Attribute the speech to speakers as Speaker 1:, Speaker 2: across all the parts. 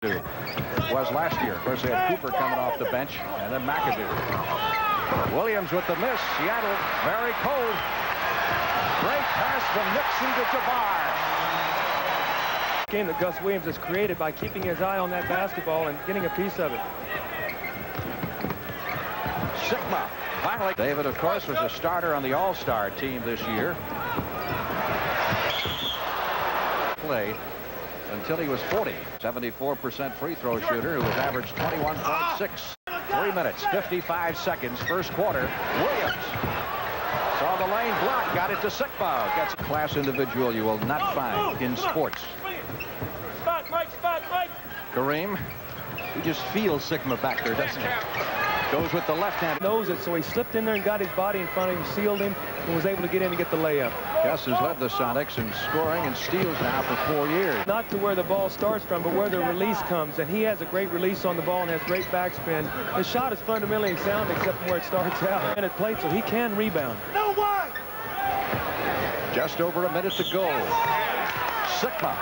Speaker 1: was last year. Of course, they had Cooper coming off the bench, and then McAdoo. Williams with the miss. Seattle very cold. Great pass from Nixon to Jabbar.
Speaker 2: Game that Gus Williams has created by keeping his eye on that basketball and getting a piece of it.
Speaker 1: Sikma finally. David, of course, was a starter on the All-Star team this year. Play until he was 40. 74% free throw shooter who has averaged 21.6. 3 minutes, 55 seconds, first quarter. Williams saw the lane block, got it to Sikma. Gets a class individual you will not find in sports.
Speaker 2: Spot, Mike.
Speaker 1: Kareem, he just feels Sikma back there, doesn't he? Goes with the left hand.
Speaker 2: Knows it, so he slipped in there and got his body in front of him, sealed him, and was able to get in and get the layup.
Speaker 1: Gus has led the Sonics in scoring and steals now for 4 years.
Speaker 2: Not to where the ball starts from, but where the release comes, and he has a great release on the ball and has great backspin. His shot is fundamentally sound except from where it starts out. And it played, so he can rebound.
Speaker 3: No way!
Speaker 1: Just over a minute to go. Sikma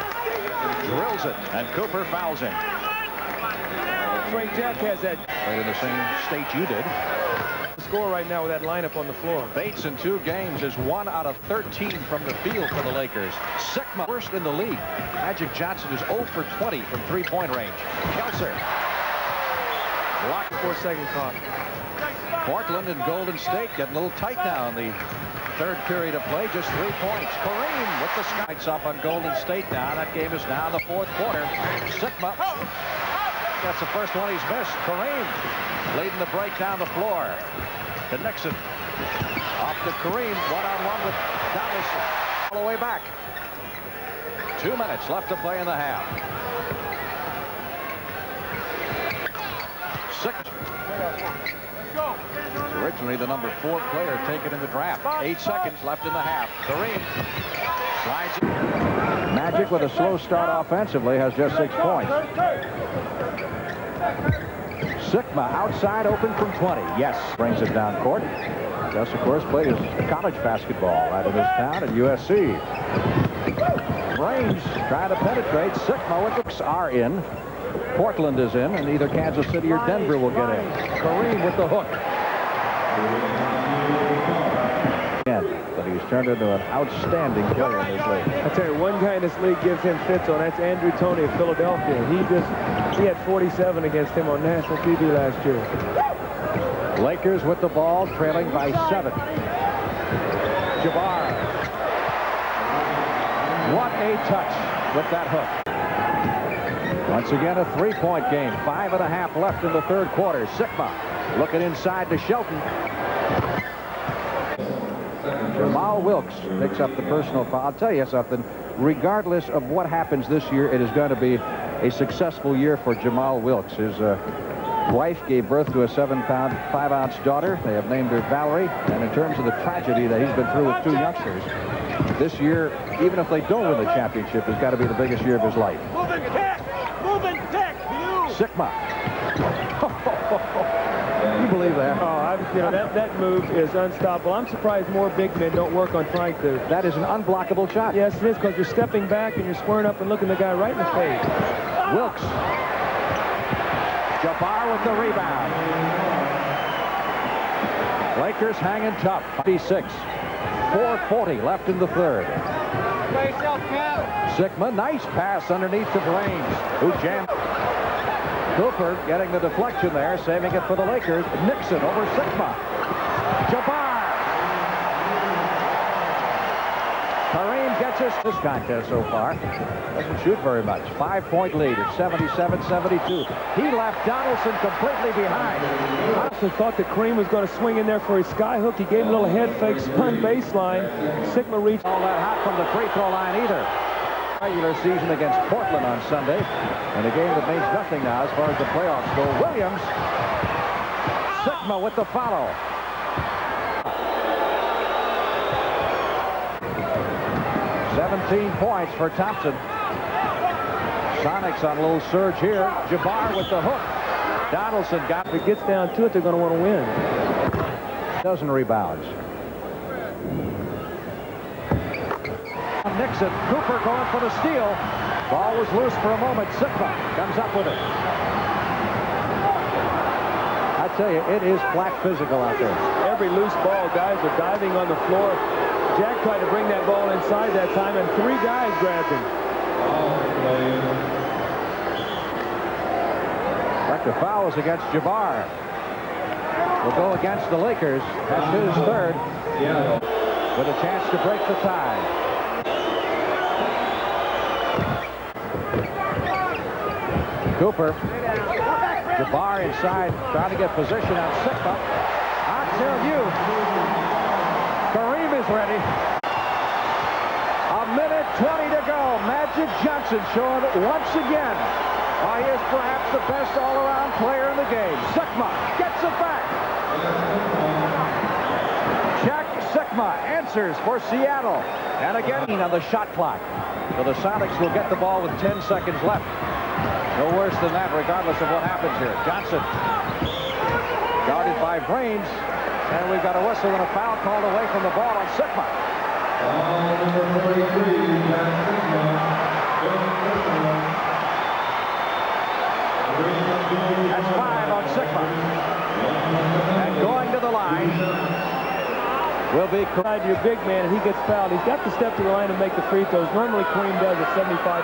Speaker 1: drills it, and Cooper fouls him.
Speaker 2: Frank Jack has that.
Speaker 1: Played in the same state you did.
Speaker 2: Score right now with that lineup on the floor.
Speaker 1: Bates in 2 games is 1 out of 13 from the field for the Lakers. Sikma worst in the league. Magic Johnson is 0 for 20 from 3-point range. Kelser. Blocked.
Speaker 2: 4-second clock.
Speaker 1: Portland and Golden State getting a little tight now in the third period of play. Just 3 points. Kareem with the skies up on Golden State now. That game is now in the 4th quarter. Sikma. That's the first one he's missed. Kareem leading the break down the floor to Nixon. Off to Kareem. One-on-one with Donaldson. All the way back. 2 minutes left to play in the half. Originally the number 4 player taken in the draft. 8 seconds left in the half. Kareem slides in. Magic with a slow start offensively has just 6 points. Sikma outside open from 20. Yes, brings it down court. Gus, of course, played his college basketball right in this town at USC. Range trying to penetrate. Sikma with the are in. Portland is in, and either Kansas City or Denver will get in. Kareem with the hook. But he's turned into an outstanding player in this league.
Speaker 2: I tell you, one guy in this league gives him fits on. That's Andrew Toney of Philadelphia. He had 47 against him on national TV last year.
Speaker 1: Lakers with the ball, trailing by 7. Jabbar. What a touch with that hook. Once again, a 3-point game. 5.5 left in the third quarter. Sikma looking inside to Shelton. Jamal Wilkes picks up the personal foul. I'll tell you something. Regardless of what happens this year, it is going to be a successful year for Jamal Wilkes. His wife gave birth to a 7-pound, 5-ounce daughter. They have named her Valerie. And in terms of the tragedy that he's been through with 2 youngsters, this year, even if they don't win the championship, has got to be the biggest year of his life.
Speaker 3: Moving pick! Moving pick!
Speaker 1: Sikma. You believe that?
Speaker 2: Oh, that move is unstoppable. I'm surprised more big men don't work on trying to.
Speaker 1: That is an unblockable shot.
Speaker 2: Yes, it is, because you're stepping back and you're squaring up and looking the guy right in the face.
Speaker 1: Wilkes. Jabbar with the rebound. Lakers hanging tough. 56. 4:40 left in the third. Sikma, nice pass underneath to Brains, who jammed. Cooper getting the deflection there, saving it for the Lakers. Nixon over Sikma. Jabbar. Kareem gets this contest so far. Doesn't shoot very much. 5-point lead at 77-72. He left Donaldson completely behind.
Speaker 2: Donaldson thought that Kareem was going to swing in there for his sky hook. He gave him a little head fake, spun baseline. Sikma reached.
Speaker 1: All that hot from the free throw line either. Regular season against Portland on Sunday, and a game that means nothing now as far as the playoffs go. Williams. Sikma with the follow. $17 points for Thompson. Sonics on a little surge here. Jabbar with the hook. Donaldson got.
Speaker 2: If it gets down to it, they're going to want to win.
Speaker 1: Dozen rebounds. Nixon. Cooper going for the steal. Ball was loose for a moment. Sikma comes up with it. I tell you, it is flat physical out there.
Speaker 2: Every loose ball, guys are diving on the floor. Jack tried to bring that ball inside that time, and 3 guys grabbed him.
Speaker 1: The foul is against Jabbar. Will go against the Lakers. That's his third. With a chance to break the tie. Cooper. Jabbar inside, trying to get position on Sikma. I tell you, Kareem is ready. A minute 20 to go. Magic Johnson showing once again why he is perhaps the best all-around player in the game. Sikma gets it back. Jack Sikma answers for Seattle. And again on the shot clock. So the Sonics will get the ball with 10 seconds left. No worse than that, regardless of what happens here. Johnson guarded by Brains. And we've got a whistle and a foul called away from the ball on Sikma. That's 5 on Sikma. And going to the line will be
Speaker 2: Your big man, and he gets fouled. He's got to step to the line and make the free throws. Normally, Kareem does at 75%.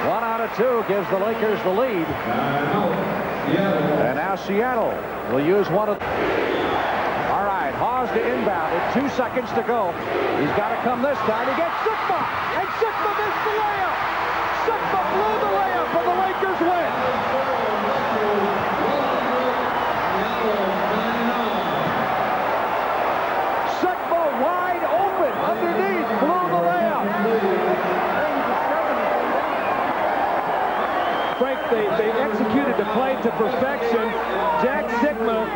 Speaker 1: 1 out of 2 gives the Lakers the lead. And now Seattle will use one of... All right, Hawes to inbound with 2 seconds to go. He's got to come this time. He gets Sikma, and Sikma missed the layup. Sikma blew the layup, and the Lakers win. Sikma wide open underneath, blew the layup.
Speaker 2: Frank, they executed the play to perfection. Jack Sikma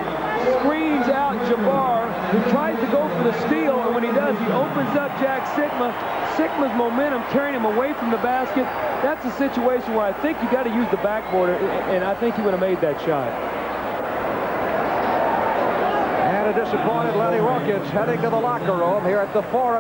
Speaker 2: screens out Jabbar, who tries to go for the steal, and when he does, he opens up Jack Sikma. Sikma's momentum carrying him away from the basket. That's a situation where I think you got to use the backboard, and I think he would have made that shot.
Speaker 1: And a disappointed Lenny Wilkins heading to the locker room here at the Forum.